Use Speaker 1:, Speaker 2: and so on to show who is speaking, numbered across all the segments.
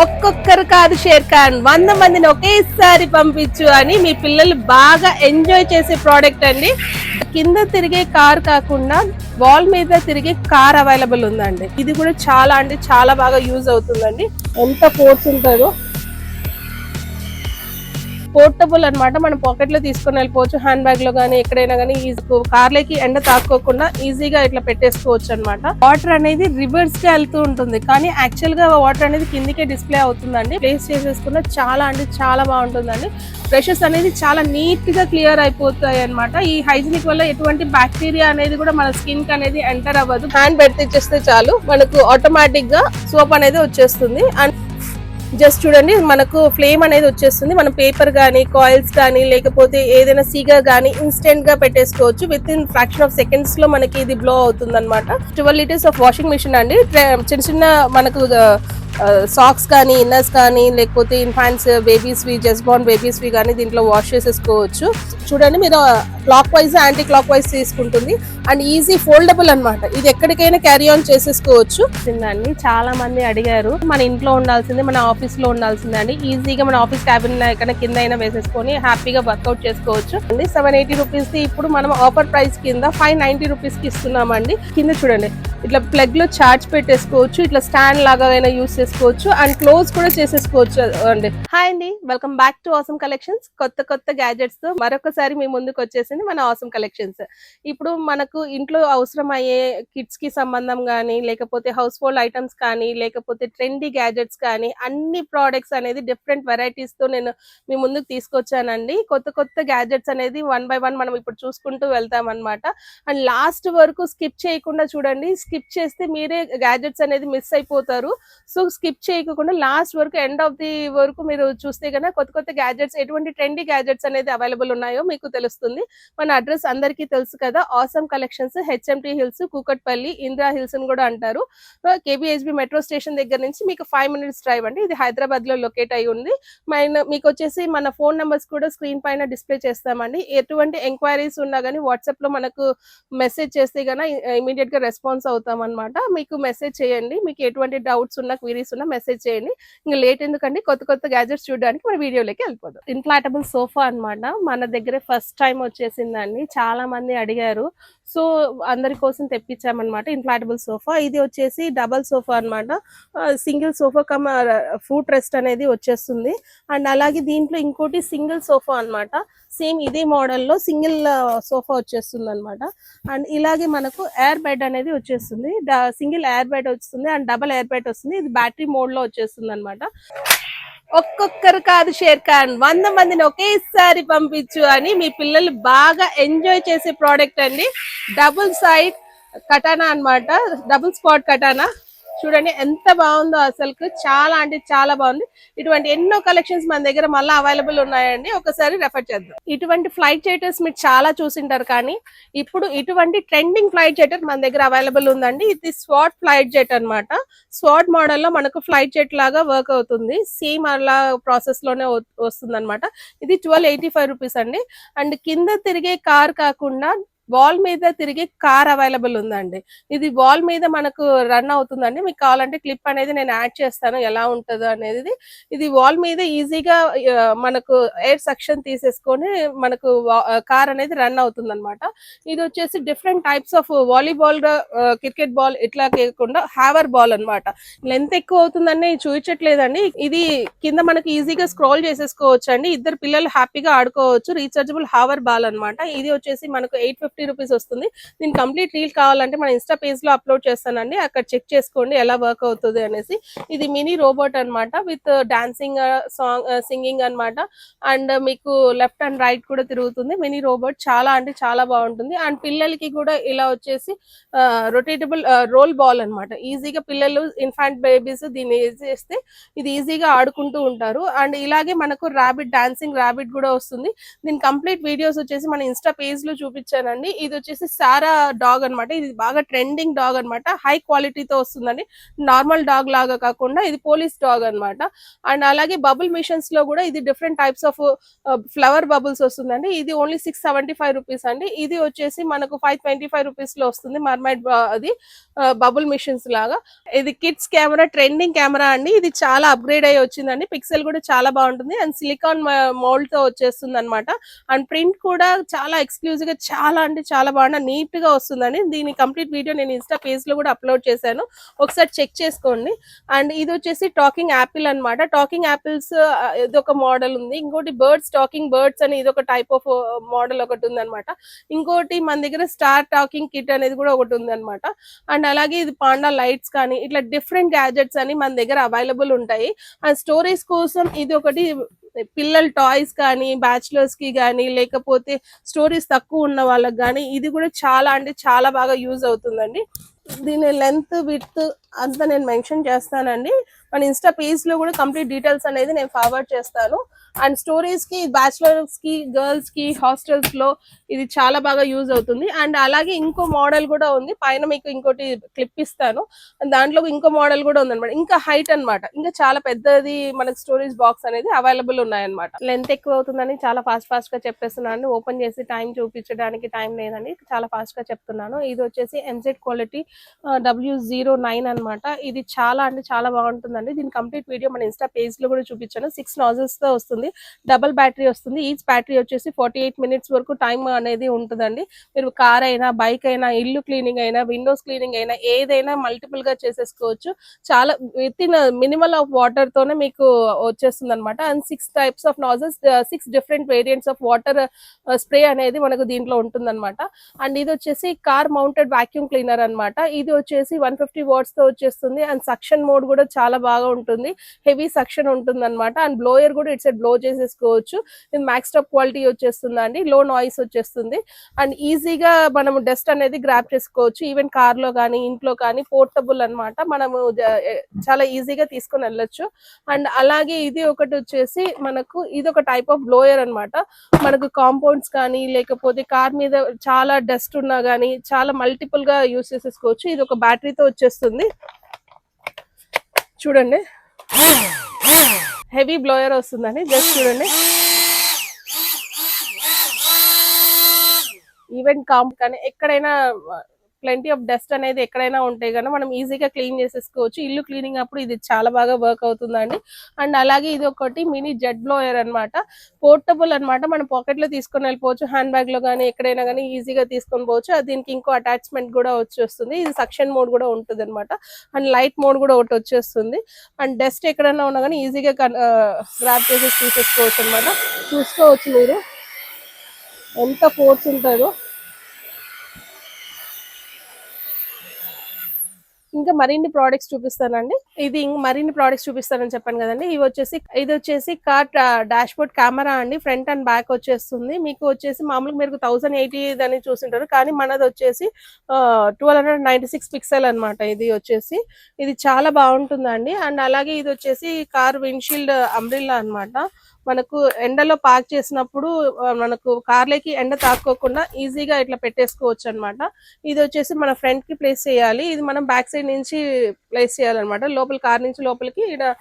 Speaker 1: ఒక్కొక్కరు కాదు షేర్ ఖాన్ 100 మందిని ఒకేసారి పంపించు అని మీ పిల్లలు బాగా ఎంజాయ్ చేసే ప్రోడక్ట్ అండి. కింద తిరిగే కార్ కాకుండా వాల్ మీద తిరిగే కార్ అవైలబుల్ ఉందండి. ఇది కూడా చాలా అంటే చాలా బాగా యూజ్ అవుతుందండి. ఎంత ఫోర్స్ ఉంటుందో, పోర్టబుల్ అన్నమాట. మనం పాకెట్ లో తీసుకొని వెళ్ళిపోవచ్చు, హ్యాండ్ బ్యాగ్ లో గానీ ఎక్కడైనా కానీ కార్లకి ఎండ తాకోకుండా ఈజీగా ఇట్లా పెట్టేసుకోవచ్చు అన్నమాట. వాటర్ అనేది రివర్స్ కి వెళ్తూ ఉంటుంది, కానీ యాక్చువల్ గా వాటర్ అనేది కిందికే డిస్ప్లే అవుతుందండి. ప్లేస్ చేసేసుకున్న చాలా అంటే చాలా బాగుంటుందండి. బ్రషెస్ అనేది చాలా నీట్ గా క్లియర్ అయిపోతాయి అన్నమాట. ఈ హైజీనిక్ వల్ల ఎటువంటి బ్యాక్టీరియా అనేది కూడా మన స్కిన్ కి అనేది ఎంటర్ అవ్వదు. హ్యాండ్ పెడితే ఇచ్చేస్తే చాలు, మనకు ఆటోమేటిక్ గా సోప్ అనేది వచ్చేస్తుంది. అండ్ జస్ట్ చూడండి, మనకు ఫ్లేమ్ అనేది వచ్చేస్తుంది. మనం పేపర్ కానీ కాయిల్స్ కానీ లేకపోతే ఏదైనా సీగా కానీ ఇన్స్టెంట్ గా పెట్టేసుకోవచ్చు. With in fraction of seconds లో మనకి ఇది బ్లో అవుతుంది అనమాట. 12 లీటర్స్ ఆఫ్ వాషింగ్ మిషన్ అండి. చిన్న చిన్న మనకు సాక్స్ కానీ ఇన్నర్స్ కానీ లేకపోతే ఇన్ఫాంట్స్ బేబీస్వి జస్ట్ బార్న్ బేబీస్వి కానీ దీంట్లో వాష్ చేసేసుకోవచ్చు. చూడండి, మీరు clock wise anti clock wise తీసుకుంటుంది అండ్ ఈజీ ఫోల్డబుల్ అన్నమాట. ఇది ఎక్కడికైనా క్యారీ ఆన్ చేసేసుకోవచ్చు. అండి చాలా మంది అడిగారు, మన ఇంట్లో ఉండాల్సింది మన ఆఫీస్ లో ఉండాల్సిందే అండి. ఈజీగా మన ఆఫీస్ క్యాబిన్ ఎక్కడ కింద అయినా వేసేసుకొని హ్యాపీగా వర్కౌట్ చేసుకోవచ్చు అండి. 780 రూపీస్ కి ఇప్పుడు మనం ఆఫర్ ప్రైస్ కింద 590 రూపీస్ కి ఇస్తున్నామండి. కింద చూడండి, ఇట్లా ప్లగ్ లో చార్జ్ పెట్టేసుకోవచ్చు, ఇట్లా స్టాండ్ లాగా అయినా యూస్ చేసుకోవచ్చు అండ్ క్లోజ్ కూడా చేసేసుకోవచ్చు అండి. హాయ్ అండి, welcome back to awesome collections. కొత్త గ్యాజెట్స్ తో మరొకసారి మీ ముందుకు వచ్చేసింది మన ఆసమ్ కలెక్షన్స్. ఇప్పుడు మనకు ఇంట్లో అవసరం అయ్యే కిడ్స్ కి సంబంధం కానీ లేకపోతే హౌస్ హోల్డ్ ఐటమ్స్ కానీ లేకపోతే ట్రెండీ గ్యాజెట్స్ కానీ అన్ని ప్రోడక్ట్స్ అనేది డిఫరెంట్ వెరైటీస్ తో నేను మీ ముందుకు తీసుకొచ్చానండి. కొత్త గ్యాజెట్స్ అనేది 1 by 1 మనం ఇప్పుడు చూసుకుంటూ వెళ్తాం అనమాట. అండ్ లాస్ట్ వరకు స్కిప్ చేయకుండా చూడండి. స్కిప్ చేస్తే మీరే గ్యాజెట్స్ అనేది మిస్ అయిపోతారు. సో స్కిప్ చేయకుండా లాస్ట్ వరకు ఎండ్ ఆఫ్ ది వరకు మీరు చూస్తే కనుక కొత్త గ్యాజెట్స్ ఎటువంటి ట్రెండీ గ్యాజెట్స్ అనేది అవైలబుల్ ఉన్నాయో మీకు తెలుస్తుంది. మన అడ్రస్ అందరికీ తెలుసు కదా, awesome collections, HMT hills, Kukatpally, Indira hills అని కూడా అంటారు. కేబిహెచ్బి మెట్రో స్టేషన్ దగ్గర నుంచి మీకు 5 minutes డ్రైవ్ అండి. ఇది హైదరాబాద్ లో లొకేట్ అయి ఉంది. మీకు వచ్చేసి మన ఫోన్ నెంబర్స్ కూడా స్క్రీన్ పైన డిస్ప్లే చేస్తామండి. ఎటువంటి ఎంక్వైరీస్ ఉన్నా కానీ వాట్సాప్ లో మనకు మెసేజ్ చేస్తే కనుక ఇమీడియట్ గా రెస్పాన్స్ అవుతాం అనమాట. మీకు మెసేజ్ చేయండి, మీకు ఎటువంటి డౌట్స్ ఉన్నా క్వీరీస్ ఉన్నా మెసేజ్ చేయండి. ఇంకా లేట్ ఎందుకండి, కొత్త గ్యాజెట్స్ చూడడానికి మన వీడియోలోకి వెళ్ళిపోదాం. ఇన్ఫ్లాటబుల్ సోఫా అన్నమాట, మన దగ్గర ఫస్ట్ టైం వచ్చేసిందండి. చాలా మంది అడిగారు, సో అందరి కోసం తెప్పించామన్నమాట ఇన్ఫ్లాటబుల్ సోఫా. ఇది వచ్చేసి డబల్ సోఫా అన్నమాట. Single sofa cum foot rest అనేది వచ్చేస్తుంది. అండ్ అలాగే దీంట్లో ఇంకోటి సింగిల్ సోఫా అన్నమాట. సేమ్ ఇదే మోడల్లో సింగిల్ సోఫా వచ్చేస్తుంది అనమాట. అండ్ ఇలాగే మనకు ఎయిర్ బెడ్ అనేది వచ్చేస్తుంది. సింగిల్ ఎయిర్ బెడ్ వస్తుంది అండ్ డబల్ ఎయిర్ బెడ్ వస్తుంది. ఇది బ్యాటరీ మోడ్ లో వచ్చేస్తుంది అనమాట. ఒక్కొక్కరు కాదు షేర్ ఖాన్ 100 మందిని ఒకేసారి పంపించు అని మీ పిల్లలు బాగా ఎంజాయ్ చేసే ప్రోడక్ట్ అండి. డబుల్ సైడ్ కటానా అన్నమాట, డబుల్ స్పాట్ కటానా. చూడండి ఎంత బాగుందో, అసలు చాలా అంటే చాలా బాగుంది. ఇటువంటి ఎన్నో కలెక్షన్స్ మన దగ్గర మళ్ళీ అవైలబుల్ ఉన్నాయండి. ఒకసారి రెఫర్ చేద్దాం. ఇటువంటి ఫ్లైట్ జెటర్స్ మీరు చాలా చూసింటారు, కానీ ఇప్పుడు ఇటువంటి ట్రెండింగ్ ఫ్లైట్ జెటర్ మన దగ్గర అవైలబుల్ ఉందండి. ఇది స్వాట్ ఫ్లైట్ జెట్ అన్నమాట. స్వాట్ మోడల్ లో మనకు ఫ్లైట్ జెట్ లాగా వర్క్ అవుతుంది. సేమ్ అలా ప్రాసెస్ లోనే వస్తుంది అనమాట. ఇది 1285 రూపీస్ అండి. అండ్ కింద తిరిగే కార్ కాకుండా వాల్ మీద తిరిగే కార్ అవైలబుల్ ఉందండి. ఇది వాల్ మీద మనకు రన్ అవుతుందండి. మీకు కావాలంటే క్లిప్ అనేది నేను యాడ్ చేస్తాను ఎలా ఉంటుందో అనేది. ఇది వాల్ మీద ఈజీగా మనకు ఎయిర్ సక్షన్ తీసేసుకొని మనకు కార్ అనేది రన్ అవుతుంది అనమాట. ఇది వచ్చేసి different types of volleyball, cricket ball ఇట్లా కాకుండా హ్యావర్ బాల్ అనమాట. లెంత్ ఎక్కువ అవుతుందని చూపించట్లేదండి. ఇది కింద మనకి ఈజీగా స్క్రోల్ చేసేసుకోవచ్చు అండి. ఇద్దరు పిల్లలు హ్యాపీగా ఆడుకోవచ్చు. రీచార్జబుల్ హ్యావర్ బాల్ అనమాట. ఇది వచ్చేసి మనకు 850 రూపీస్ వస్తుంది. దీని కంప్లీట్ రీల్ కావాలంటే మన ఇన్స్టా పేజ్ లో అప్లోడ్ చేస్తానండి, అక్కడ చెక్ చేసుకోండి ఎలా వర్క్ అవుతుంది అనేసి. ఇది మినీ రోబోట్ అన్నమాట, విత్ డాన్సింగ్, సాంగ్, సింగింగ్ అన్నమాట. అండ్ మీకు లెఫ్ట్ అండ్ రైట్ కూడా తిరుగుతుంది. మినీ రోబోట్ చాలా అంటే చాలా బాగుంటుంది. అండ్ పిల్లలకి కూడా ఇలా వచ్చేసి రొటేటబుల్ రోల్ బాల్ అన్నమాట. ఈజీగా పిల్లలు ఇన్ఫాంట్ బేబీస్ దీన్ని చేస్తే ఇది ఈజీగా ఆడుకుంటూ ఉంటారు. అండ్ ఇలాగే మనకు డాన్సింగ్ ర్యాబిట్ కూడా వస్తుంది. దీని కంప్లీట్ వీడియోస్ వచ్చేసి మన ఇన్స్టా పేజ్ లో చూపించానండి. వస్తుందండి. ఇది వచ్చేసి సారా డాగ్ అన్నమాట. ఇది బాగా ట్రెండింగ్ డాగ్ అన్నమాట. హై క్వాలిటీతో వస్తుందండి. నార్మల్ డాగ్ లాగా కాకుండా ఇది పోలీస్ డాగ్ అన్నమాట. అండ్ అలాగే బబుల్ మిషన్స్ లో కూడా ఇది different types of flower bubbles వస్తుందండి. ఇది ఓన్లీ 675 రూపీస్ అండి. ఇది వచ్చేసి మనకు 525 రూపీస్ లో వస్తుంది. మర్మైడ్ అది బబుల్ మిషన్స్ లాగా. ఇది కిడ్స్ కెమెరా, ట్రెండింగ్ కెమెరా అండి. ఇది చాలా అప్గ్రేడ్ అయ్యి వచ్చిందండి. పిక్సెల్ కూడా చాలా బాగుంటుంది అండ్ సిలికాన్ మోల్డ్ తో వచ్చేస్తుంది అనమాట. అండ్ ప్రింట్ కూడా చాలా ఎక్స్క్లూజివ్ గా చాలా అంటే చాలా బాగా నీట్ గా వస్తుందండి. దీని కంప్లీట్ వీడియో నేను ఇన్స్టా పేజ్ లో కూడా అప్లోడ్ చేశాను, ఒకసారి చెక్ చేసుకోండి. అండ్ ఇది వచ్చేసి టాకింగ్ యాపిల్ అన్నమాట. టాకింగ్ యాపిల్స్ ఇది ఒక మోడల్ ఉంది. ఇంకోటి టాకింగ్ బర్డ్స్ అని ఇది ఒక టైప్ ఆఫ్ మోడల్ ఒకటి ఉంది అనమాట. ఇంకోటి మన దగ్గర స్టార్ టాకింగ్ కిట్ అనేది కూడా ఒకటి ఉంది అనమాట. అండ్ అలాగే ఇది పాండా లైట్స్ కానీ ఇట్లా డిఫరెంట్ గ్యాజెట్స్ అని మన దగ్గర అవైలబుల్ ఉంటాయి. అండ్ స్టోరేజ్ కోసం ఇది ఒకటి పిల్లల టాయ్స్ కానీ బ్యాచులర్స్ కి కానీ లేకపోతే స్టోరీస్ తక్కువ ఉన్న వాళ్ళకి కానీ ఇది కూడా చాలా అంటే చాలా బాగా యూజ్ అవుతుందండి. దీని లెంత్ విడ్త్ అంతా నేను మెన్షన్ చేస్తానండి. మన ఇన్స్టా పేజ్ లో కూడా కంప్లీట్ డీటెయిల్స్ అనేది నేను ఫార్వర్డ్ చేస్తాను. అండ్ స్టోరీస్ కి బ్యాచులర్స్ కి గర్ల్స్ కి హాస్టల్స్ లో ఇది చాలా బాగా యూజ్ అవుతుంది. అండ్ అలాగే ఇంకో మోడల్ కూడా ఉంది, పైన మీకు ఇంకోటి క్లిప్ ఇస్తాను. దాంట్లో ఇంకో మోడల్ కూడా ఉంది అనమాట. ఇంకా హైట్ అన్నమాట, ఇంకా చాలా పెద్దది మనకి స్టోరేజ్ బాక్స్ అనేది అవైలబుల్ ఉన్నాయన్నమాట. లెంత్ ఎక్కువ అవుతుందని చాలా ఫాస్ట్ గా చెప్పేస్తున్నాను. ఓపెన్ చేసి టైం చూపించడానికి టైం లేదండి, చాలా ఫాస్ట్ గా చెప్తున్నాను. ఇది వచ్చేసి ఎంజెడ్ క్వాలిటీ W09 అన్నమాట. ఇది చాలా అంటే చాలా బాగుంటుందండి. దీని కంప్లీట్ వీడియో మన ఇన్స్టా పేజ్ లో కూడా చూపించాను. 6 నాజిల్స్ తో వస్తుంది, డబుల్ బ్యాటరీ వస్తుంది. ఈచ్ బ్యాటరీ వచ్చేసి 48 మినిట్స్ వరకు టైం అనేది ఉంటుందండి. మీరు కార్ అయినా బైక్ అయినా ఇల్లు క్లీనింగ్ అయినా విండోస్ క్లీనింగ్ అయినా ఏదైనా మల్టిపుల్ గా చేసేసుకోవచ్చు. చాలా with in minimal of water తోనే మీకు వచ్చేస్తుంది అనమాట. And 6 types of nozzles, 6 different variants of water spray అనేది మనకు దీంట్లో ఉంటుంది అనమాట. అండ్ ఇది వచ్చేసి కార్ మౌంటెడ్ వాక్యూమ్ క్లీనర్ అన్నమాట. ఇది వచ్చేసి 150 వాట్స్ తో వచ్చేస్తుంది. అండ్ సక్షన్ మోడ్ కూడా చాలా బాగా ఉంటుంది, హెవీ సక్షన్ ఉంటుంది అనమాట. అండ్ బ్లోయర్ కూడా ఇట్స్ బ్లో చేసేసుకోవచ్చు. ఇది మ్యాక్స్ టాప్ క్వాలిటీ వచ్చేస్తుంది అండి, లో నాయిస్ వచ్చేస్తుంది. అండ్ ఈజీగా మనము డస్ట్ అనేది గ్రాప్ చేసుకోవచ్చు. ఈవెన్ కార్ లో కానీ ఇంట్లో కానీ పోర్టబుల్ అన్నమాట. మనము చాలా ఈజీగా తీసుకొని వెళ్ళొచ్చు. అండ్ అలాగే ఇది ఒకటి వచ్చేసి మనకు ఇది ఒక టైప్ ఆఫ్ బ్లోయర్ అన్నమాట. మనకు కాంపౌండ్స్ కానీ లేకపోతే కార్ మీద చాలా డస్ట్ ఉన్నా కానీ చాలా మల్టిపుల్ గా యూస్ చేసేసుకోవచ్చు. ఇది ఒక బ్యాటరీతో వచ్చేస్తుంది. చూడండి, హెవీ బ్లోయర్ వస్తుందని జస్ట్ చూడండి. ఈవెన్ కానీ ఎక్కడైనా ప్లెంటీ ఆఫ్ డస్ట్ అనేది ఎక్కడైనా ఉంటే కనుక మనం ఈజీగా క్లీన్ చేసేసుకోవచ్చు. ఇల్లు క్లీనింగ్ అప్పుడు ఇది చాలా బాగా వర్క్ అవుతుందండి. అండ్ అలాగే ఇది ఒకటి మినీ జెట్ బ్లోయర్ అన్నమాట. పోర్టబుల్ అన్నమాట, మనం పాకెట్ లో తీసుకొని వెళ్ళిపోవచ్చు, హ్యాండ్ బ్యాగ్ లో కానీ ఎక్కడైనా కానీ ఈజీగా తీసుకొని పోవచ్చు. దీనికి ఇంకో అటాచ్మెంట్ కూడా వచ్చేస్తుంది. ఇది సక్షన్ మోడ్ కూడా ఉంటుంది అనమాట. అండ్ లైట్ మోడ్ కూడా ఒకటి వచ్చేస్తుంది. అండ్ డస్ట్ ఎక్కడైనా ఉన్నా కానీ ఈజీగా గ్రాప్ చేసేసి తీసేసుకోవచ్చు అనమాట. చూసుకోవచ్చు మీరు ఎంత ఫోర్స్ ఉంటుందో. ఇంకా మరిన్ని ప్రోడక్ట్స్ చూపిస్తానండి. ఇది మరిన్ని ప్రోడక్ట్స్ చూపిస్తానని చెప్పాను కదండి. ఇది వచ్చేసి కార్ డాష్ బోర్డ్ కెమెరా అండి. ఫ్రంట్ అండ్ బ్యాక్ వచ్చేస్తుంది. మీకు వచ్చేసి మామూలుగా మీరు 1080 అని చూసింటారు, కానీ మనది వచ్చేసి 1296 పిక్సెల్ అనమాట. ఇది చాలా బాగుంటుందండి. అండ్ అలాగే ఇది వచ్చేసి కార్ విండ్షీల్డ్ అంబ్రిల్లా అన్నమాట. మనకు ఎండలో పార్క్ చేసినప్పుడు మనకు కార్లకి ఎండ తాకోకుండా ఈజీగా ఇట్లా పెట్టేసుకోవచ్చు అనమాట. ఇది వచ్చేసి మన ఫ్రంట్ కి ప్లేస్ చేయాలి, ఇది మనం బ్యాక్ సైడ్ నుంచి ప్లేస్ చేయాలన్నమాట. లోపల కార్ నుంచి లోపలికి ఇక్కడ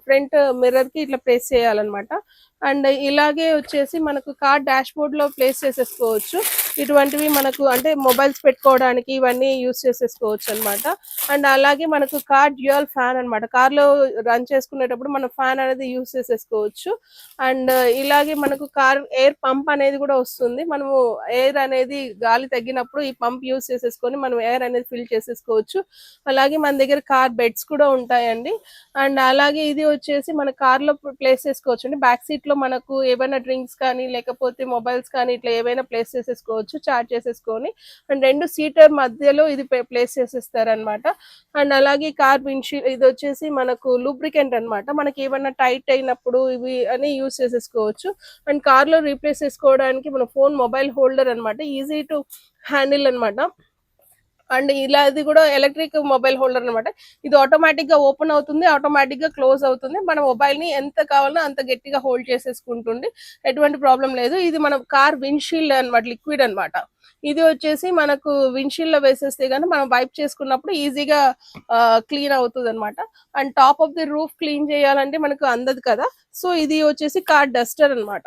Speaker 1: ఫ్రంట్ మిర్రర్ కి ఇట్లా ప్లేస్ చేయాలన్నమాట. అండ్ ఇలాగే వచ్చేసి మనకు కార్ డాష్ బోర్డ్ లో ప్లేస్ చేసేసుకోవచ్చు. ఇటువంటివి మనకు అంటే మొబైల్స్ పెట్టుకోవడానికి ఇవన్నీ యూస్ చేసేసుకోవచ్చు అనమాట. అండ్ అలాగే మనకు కార్ డ్యూయల్ ఫ్యాన్ అనమాట. కార్ లో రన్ చేసుకునేటప్పుడు మనం ఫ్యాన్ అనేది యూస్ చేసేసుకోవచ్చు. అండ్ ఇలాగే మనకు కార్ ఎయిర్ పంప్ అనేది కూడా వస్తుంది. మనము ఎయిర్ అనేది గాలి తగ్గినప్పుడు ఈ పంప్ యూస్ చేసేసుకొని మనం ఎయిర్ అనేది ఫిల్ చేసేసుకోవచ్చు. అలాగే మన దగ్గర కార్ బెడ్స్ కూడా ఉంటాయండి. అండ్ అలాగే ఇది వచ్చేసి మన కార్ లో ప్లేస్ చేసుకోవచ్చు అండి. బ్యాక్ సీట్ లో మనకు ఏవైనా డ్రింక్స్ కానీ లేకపోతే మొబైల్స్ కానీ ఇట్లా ఏవైనా ప్లేస్ చేసేసుకోవచ్చు, చార్జ్ చేసేసుకొని. అండ్ 2 సీటర్ మధ్యలో ఇది ప్లేస్ చేసేస్తారనమాట. అండ్ అలాగే కార్ విండ్షీల్డ్ ఇది వచ్చేసి మనకు లూబ్రికెంట్ అన్నమాట. మనకి ఏమైనా టైట్ అయినప్పుడు ఇవి అని యూస్ చేసేసుకోవచ్చు. అండ్ కార్ లో రీప్లేస్ చేసుకోవడానికి మన ఫోన్ మొబైల్ హోల్డర్ అన్నమాట. ఈజీ టు హ్యాండిల్ అన్నమాట. అండ్ ఇలా ఇది కూడా ఎలక్ట్రిక్ మొబైల్ హోల్డర్ అనమాట. ఇది ఆటోమేటిక్ గా ఓపెన్ అవుతుంది, ఆటోమేటిక్ గా క్లోజ్ అవుతుంది. మన మొబైల్ ని ఎంత కావాలో అంత గట్టిగా హోల్డ్ చేసేసుకుంటుంది, ఎటువంటి ప్రాబ్లం లేదు. ఇది మన కార్ విండ్షీల్డ్ అనమాట, లిక్విడ్ అన్నమాట. ఇది వచ్చేసి మనకు విండ్షీల్డ్ లో వేసేస్తే గానీ మనం వైప్ చేసుకున్నప్పుడు ఈజీగా క్లీన్ అవుతుంది అనమాట. And top of the roof clean చేయాలంటే మనకు అందదు కదా, సో ఇది వచ్చేసి కార్ డస్టర్ అన్నమాట.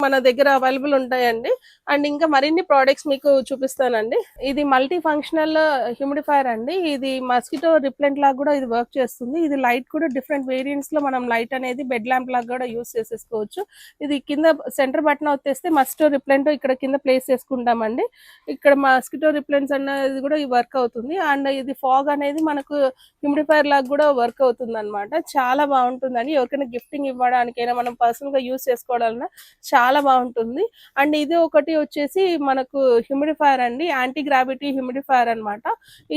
Speaker 1: మన దగ్గర అవైలబుల్ ఉంటాయండి. అండ్ ఇంకా మరిన్ని ప్రోడక్ట్స్ మీకు చూపిస్తానండి. ఇది మల్టీ ఫంక్షనల్ హ్యూమిడిఫైయర్ అండి. ఇది మస్కిటో రిప్లెంట్ లాగా కూడా ఇది వర్క్ చేస్తుంది. ఇది లైట్ కూడా డిఫరెంట్ వేరియంట్స్ లో మనం లైట్ అనేది బెడ్ ల్యాంప్ లాగా కూడా యూస్ చేసేసుకోవచ్చు. ఇది కింద సెంటర్ బటన్ వచ్చేస్తే మస్కిటో రిప్లెంట్ ఇక్కడ కింద ప్లేస్ చేసుకుంటామండి. ఇక్కడ మస్కిటో రిప్లెంట్స్ అనేది కూడా వర్క్ అవుతుంది. అండ్ ఇది ఫాగ్ అనేది మనకు హ్యూమిడిఫైయర్ లాగా కూడా వర్క్ అవుతుంది అనమాట. చాలా బాగుంటుందండి. ఎవరికైనా గిఫ్టింగ్ ఇవ్వడానికైనా మనం పర్సనల్ గా యూస్ చేసుకోవాలన్నా చాలా బాగుంటుంది. అండ్ ఇది ఒకటి వచ్చేసి మనకు హ్యూమిడిఫైయర్ అండి, యాంటీ గ్రావిటీ హ్యూమిడిఫైయర్ అన్నమాట.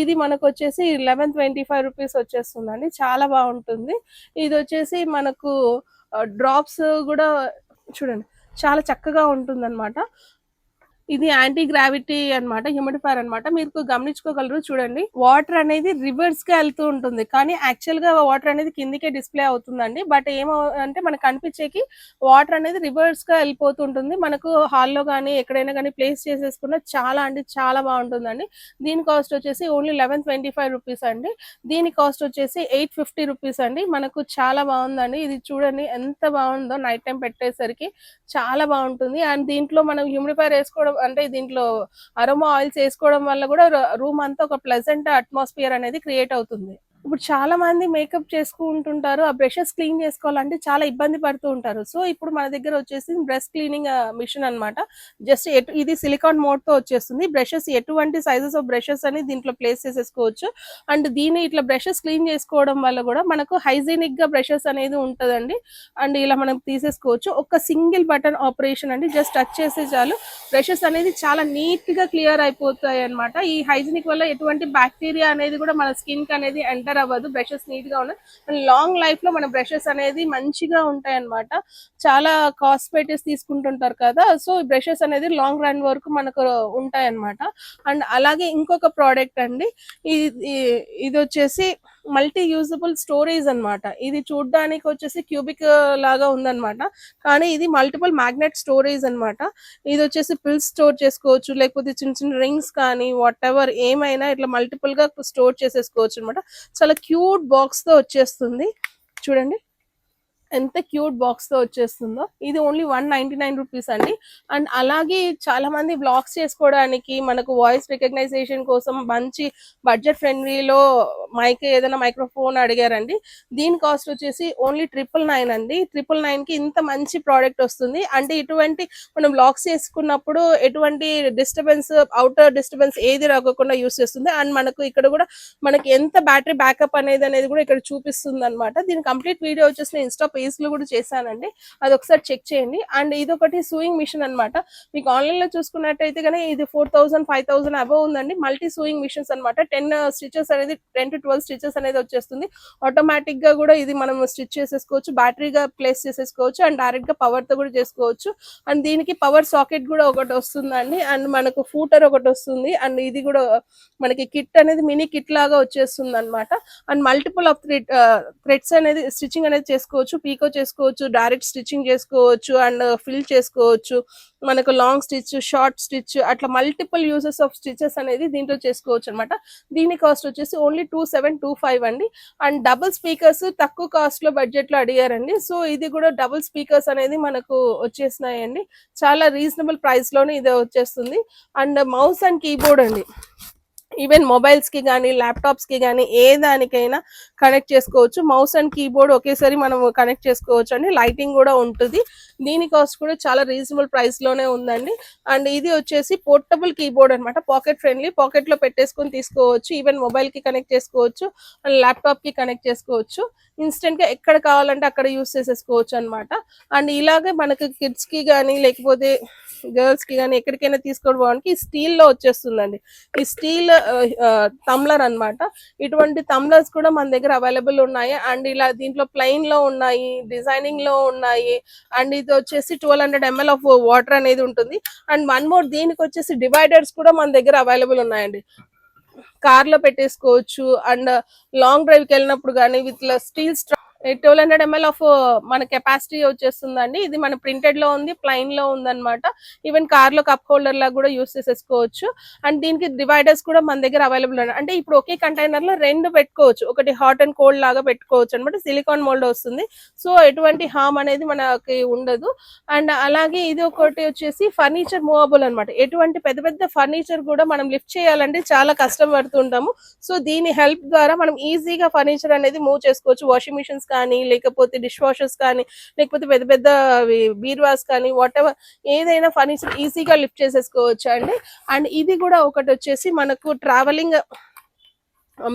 Speaker 1: ఇది మనకు వచ్చేసి 1125 రూపీస్ వచ్చేస్తుందండి. చాలా బాగుంటుంది. ఇది వచ్చేసి మనకు డ్రాప్స్ కూడా చూడండి చాలా చక్కగా ఉంటుంది అనమాట. ఇది యాంటీ గ్రావిటీ అన్నమాట, హ్యూమిడిఫైయర్ అన్నమాట. మీరు గమనించుకోగలరు చూడండి, వాటర్ అనేది రివర్స్ గా వెళ్తూ ఉంటుంది, కానీ యాక్చువల్ గా వాటర్ అనేది కిందికే డిస్ప్లే అవుతుందండి. బట్ ఏమో అంటే మనకు కనిపించేకి వాటర్ అనేది రివర్స్ గా వెళ్ళిపోతుంటుంది. మనకు హాల్లో కానీ ఎక్కడైనా కానీ ప్లేస్ చేసేసుకున్న చాలా అంటే చాలా బాగుంటుందండి. దీని కాస్ట్ వచ్చేసి ఓన్లీ 1125 రూపీస్ అండి. దీని కాస్ట్ వచ్చేసి 850 రూపీస్ అండి. మనకు చాలా బాగుందండి. ఇది చూడండి ఎంత బాగుందో, నైట్ టైం పెట్టేసరికి చాలా బాగుంటుంది. అండ్ దీంట్లో మనం హ్యూమిడిఫైయర్ వేసుకోవడం అంటే దీంట్లో అరోమా ఆయిల్స్ వేసుకోవడం వల్ల కూడా రూమ్ అంతా ఒక ప్లెజెంట్ అట్మాస్ఫియర్ అనేది క్రియేట్ అవుతుంది. ఇప్పుడు చాలా మంది మేకప్ చేసుకుంటుంటారు, ఆ బ్రషెస్ క్లీన్ చేసుకోవాలంటే చాలా ఇబ్బంది పడుతూ ఉంటారు. సో ఇప్పుడు మన దగ్గర వచ్చేసి బ్రష్ క్లీనింగ్ మిషన్ అన్నమాట. జస్ట్ ఇది సిలికాన్ మోడ్ తో వచ్చేస్తుంది. బ్రషెస్ ఎటువంటి సైజెస్ ఆఫ్ బ్రషెస్ అని దీంట్లో ప్లేస్ చేసేసుకోవచ్చు. అండ్ దీన్ని ఇట్లా బ్రషెస్ క్లీన్ చేసుకోవడం వల్ల కూడా మనకు హైజీనిక్ గా బ్రషెస్ అనేది ఉంటదండి. అండ్ ఇలా మనం తీసేసుకోవచ్చు. ఒక సింగిల్ బటన్ ఆపరేషన్ అండి, జస్ట్ టచ్ చేస్తే చాలు బ్రషెస్ అనేది చాలా నీట్ గా క్లియర్ అయిపోతాయి అన్నమాట. ఈ హైజీనిక్ వల్ల ఎటువంటి బ్యాక్టీరియా అనేది కూడా మన స్కిన్ కి అనేది ఎంటర్ అవ్వదు. బ్రషెస్ నీట్ గా ఉన్నాయి. లాంగ్ లైఫ్ లో మన బ్రషెస్ అనేది మంచిగా ఉంటాయి అన్నమాట. చాలా కాస్ట్ పెట్టేసి తీసుకుంటుంటారు కదా, సో ఈ బ్రషెస్ అనేది లాంగ్ రన్ వరకు మనకు ఉంటాయి అన్నమాట. అండ్ అలాగే ఇంకొక ప్రోడక్ట్ అండి, ఇది వచ్చేసి మల్టీ యూజబుల్ స్టోరేజ్ అన్నమాట. ఇది చూడడానికి వచ్చేసి క్యూబిక్ లాగా ఉందన్నమాట, కానీ ఇది మల్టిపుల్ మ్యాగ్నెట్ స్టోరేజ్ అన్నమాట. ఇది వచ్చేసి పిల్స్ స్టోర్ చేసుకోవచ్చు, లేకపోతే చిన్న చిన్న రింగ్స్ కానీ వాట్ ఎవర్ ఏమైనా ఇట్లా మల్టిపుల్ గా స్టోర్ చేసేసుకోవచ్చు అనమాట. చాలా క్యూట్ బాక్స్ తో వచ్చేస్తుంది. చూడండి ఎంత క్యూట్ బాక్స్ తో వచ్చేస్తుందో. ఇది ఓన్లీ 199 రూపీస్ అండి. అండ్ అలాగే చాలా మంది బ్లాగ్స్ చేసుకోవడానికి, మనకు వాయిస్ రికగ్నైజేషన్ కోసం మంచి బడ్జెట్ ఫ్రెండ్లీలో ఏదైనా మైక్రోఫోన్ అడిగారండి. దీని కాస్ట్ వచ్చేసి ఓన్లీ 999 అండి. 999 కి ఇంత మంచి ప్రోడక్ట్ వస్తుంది. అంటే ఇటువంటి మనం బ్లాగ్స్ చేసుకున్నప్పుడు ఎటువంటి డిస్టర్బెన్స్, అవుటర్ డిస్టర్బెన్స్ ఏది రాకుండా యూస్ చేస్తుంది. అండ్ మనకు ఇక్కడ కూడా మనకి ఎంత బ్యాటరీ బ్యాకప్ అనేది కూడా ఇక్కడ చూపిస్తుంది అనమాట. దీని కంప్లీట్ వీడియో వచ్చేసి నేను ఇన్స్టా పేజ్ లో కూడా చేశానండి, అది ఒకసారి చెక్ చేయండి. అండ్ ఇది ఒకటి సూయింగ్ మిషన్ అన్నమాట. మీకు ఆన్లైన్ లో చూసుకున్నట్టయితే కానీ ఇది 4000 5000 అబౌవ్ ఉందండి. మల్టీ సూయింగ్ మిషన్స్ అన్నమాట. 10 స్టిచెస్ అనేది 10 to 12 స్టిచెస్ అనేది వచ్చేస్తుంది. ఆటోమేటిక్ గా కూడా ఇది మనం స్టిచ్ చేసేసుకోవచ్చు, బ్యాటరీగా ప్లేస్ చేసేసుకోవచ్చు, అండ్ డైరెక్ట్ గా పవర్ తో కూడా చేసుకోవచ్చు. అండ్ దీనికి పవర్ సాకెట్ కూడా ఒకటి వస్తుందండి. అండ్ మనకు ఫూటర్ ఒకటి వస్తుంది. అండ్ ఇది కూడా మనకి కిట్ అనేది మినీ కిట్ లాగా వచ్చేస్తుంది అనమాట. అండ్ మల్టిపుల్ ఆఫ్ థ్రెడ్స్ అనేది స్టిచ్చింగ్ అనేది చేసుకోవచ్చు, పీకో చేసుకోవచ్చు, డైరెక్ట్ స్టిచ్చింగ్ చేసుకోవచ్చు, అండ్ ఫిల్ చేసుకోవచ్చు. మనకు లాంగ్ స్టిచ్, షార్ట్ స్టిచ్, అట్లా మల్టిపుల్ యూజెస్ ఆఫ్ స్టిచెస్ అనేది దీంట్లో చేసుకోవచ్చు అనమాట. దీని కాస్ట్ వచ్చేసి ఓన్లీ 2725 అండి. అండ్ డబుల్ స్పీకర్స్ తక్కువ కాస్ట్ లో బడ్జెట్ లో అడిగారండి. సో ఇది కూడా డబుల్ స్పీకర్స్ అనేది మనకు వచ్చేసినాయండి. చాలా రీజనబుల్ ప్రైస్ లోనే ఇది వచ్చేస్తుంది. అండ్ మౌస్ అండ్ కీబోర్డ్ అండి, ఈవెన్ మొబైల్స్ కి కానీ ల్యాప్టాప్స్ కి కానీ ఏ దానికైనా కనెక్ట్ చేసుకోవచ్చు. మౌస్ అండ్ కీబోర్డ్ ఒకేసారి మనం కనెక్ట్ చేసుకోవచ్చు అండి. లైటింగ్ కూడా ఉంటుంది. దీని కాస్ట్ కూడా చాలా రీజనబుల్ ప్రైస్ లోనే ఉందండి. అండ్ ఇది వచ్చేసి పోర్టబుల్ కీబోర్డ్ అనమాట, పాకెట్ ఫ్రెండ్లీ, పాకెట్ లో పెట్టేసుకొని తీసుకోవచ్చు. ఈవెన్ మొబైల్ కి కనెక్ట్ చేసుకోవచ్చు, అండ్ ల్యాప్టాప్ కి కనెక్ట్ చేసుకోవచ్చు. ఇన్స్టెంట్ గా ఎక్కడ కావాలంటే అక్కడ యూస్ చేసేసుకోవచ్చు అనమాట. అండ్ ఇలాగే మనకి కిడ్స్ కి కానీ లేకపోతే గర్ల్స్ కి కానీ ఎక్కడికైనా తీసుకోవడానికి స్టీల్ లో వచ్చేస్తుందండి. ఈ స్టీల్ టమ్లర్ అన్నమాట. ఇటువంటి టమ్లర్స్ కూడా మన దగ్గర అవైలబుల్ ఉన్నాయి. అండ్ ఇలా దీంట్లో ప్లెయిన్ లో ఉన్నాయి, డిజైనింగ్ లో ఉన్నాయి. అండ్ ఇది వచ్చేసి 1200 ml ఆఫ్ వాటర్ అనేది ఉంటుంది. అండ్ వన్ మోర్, దీనికి వచ్చేసి డివైడర్స్ కూడా మన దగ్గర అవైలబుల్ ఉన్నాయండి. కార్ లో పెట్టేసుకోవచ్చు. అండ్ లాంగ్ డ్రైవ్ కి వెళ్ళినప్పుడు కానీ విత్ స్టీల్ 1200 ml ఆఫ్ మన కెపాసిటీ వచ్చేస్తుందండి. ఇది మన ప్రింటెడ్ లో ఉంది, ప్లెయిన్ లో ఉంది అనమాట. ఈవెన్ కార్ లో కప్ హోల్డర్ లా కూడా యూస్ చేసేసుకోవచ్చు. అండ్ దీనికి డివైడర్స్ కూడా మన దగ్గర అవైలబుల్ ఉన్నాయి. అంటే ఇప్పుడు ఒకే కంటైనర్ లో రెండు పెట్టుకోవచ్చు, ఒకటి హాట్ అండ్ కోల్డ్ లాగా పెట్టుకోవచ్చు అనమాట. సిలికాన్ మోల్డ్ వస్తుంది, సో ఎటువంటి హార్మ్ అనేది మనకి ఉండదు. అండ్ అలాగే ఇది ఒకటి వచ్చేసి ఫర్నిచర్ మూవబుల్ అనమాట. ఎటువంటి పెద్ద పెద్ద ఫర్నిచర్ కూడా మనం లిఫ్ట్ చేయాలంటే చాలా కష్టం పడుతుంటాము. సో దీని హెల్ప్ ద్వారా మనం ఈజీగా ఫర్నిచర్ అనేది మూవ్ చేసుకోవచ్చు. వాషింగ్ మిషన్స్ కానీ, లేకపోతే డిష్ వాషర్స్ కానీ, లేకపోతే పెద్ద పెద్ద బీరువాస్ కానీ, వాట్ ఎవర్ ఏదైనా ఫర్నిచర్ ఈజీగా లిఫ్ట్ చేసేసుకోవచ్చు అండి. అండ్ ఇది కూడా ఒకటి వచ్చేసి మనకు ట్రావెలింగ్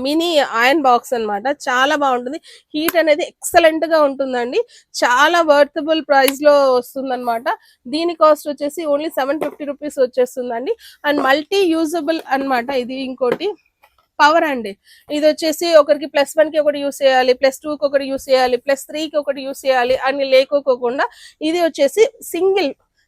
Speaker 1: మినీ ఐరన్ బాక్స్ అన్నమాట. చాలా బాగుంటుంది, హీట్ అనేది ఎక్సలెంట్ గా ఉంటుందండి. చాలా వర్తబుల్ ప్రైస్ లో వస్తుంది అనమాట. దీని కాస్ట్ వచ్చేసి ఓన్లీ 750 రూపీస్ వచ్చేస్తుందండి. అండ్ మల్టీ యూజబుల్ అన్నమాట. ఇది ఇంకోటి పవర్ అండి. ఇది వచ్చేసి ఒకరికి +1 కి ఒకటి యూస్ చేయాలి, +2 కి ఒకటి యూస్ చేయాలి, +3 కి ఒకటి యూస్ చేయాలి అని లేకోకుండా ఇది వచ్చేసి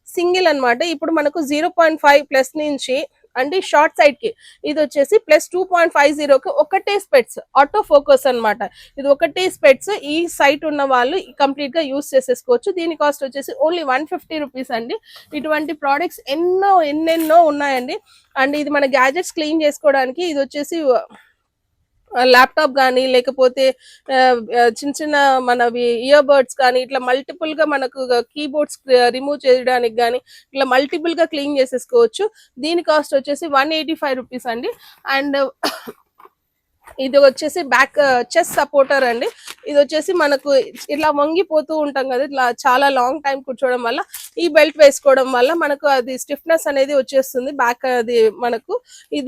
Speaker 1: సింగిల్ అన్నమాట. ఇప్పుడు మనకు 0.5 ప్లస్ నుంచి అంటే షార్ట్ సైడ్ కి ఇది వచ్చేసి +2.50 కి ఒకటే స్పెట్స్ ఆటో ఫోకస్ అన్నమాట. ఇది ఒకటే స్పెట్స్, ఈ సైట్ ఉన్న వాళ్ళు కంప్లీట్ గా యూస్ చేసేసుకోవచ్చు. దీని కాస్ట్ వచ్చేసి ఓన్లీ 150 రూపీస్ అండి. ఇటువంటి ప్రోడక్ట్స్ ఎన్నెన్నో ఉన్నాయండి. అండ్ ఇది మన గ్యాజెట్స్ క్లీన్ చేసుకోవడానికి, ఇది వచ్చేసి ల్యాప్టాప్ కానీ, లేకపోతే చిన్న చిన్న మనవి ఇయర్ బర్డ్స్ కానీ, ఇట్లా మల్టిపుల్ గా మనకు కీబోర్డ్స్ రిమూవ్ చేయడానికి కానీ ఇట్లా మల్టిపుల్ గా క్లీన్ చేసేసుకోవచ్చు. దీని కాస్ట్ వచ్చేసి 185 రూపీస్ అండి. అండ్ ఇది వచ్చేసి బ్యాక్ చెస్ట్ సపోర్టర్ అండి. ఇది వచ్చేసి మనకు ఇట్లా వంగిపోతూ ఉంటాం కదా, ఇట్లా చాలా లాంగ్ టైం కూర్చోవడం వల్ల ఈ బెల్ట్ వేసుకోవడం వల్ల మనకు అది స్టిఫ్నెస్ అనేది వచ్చేస్తుంది బ్యాక్. అది మనకు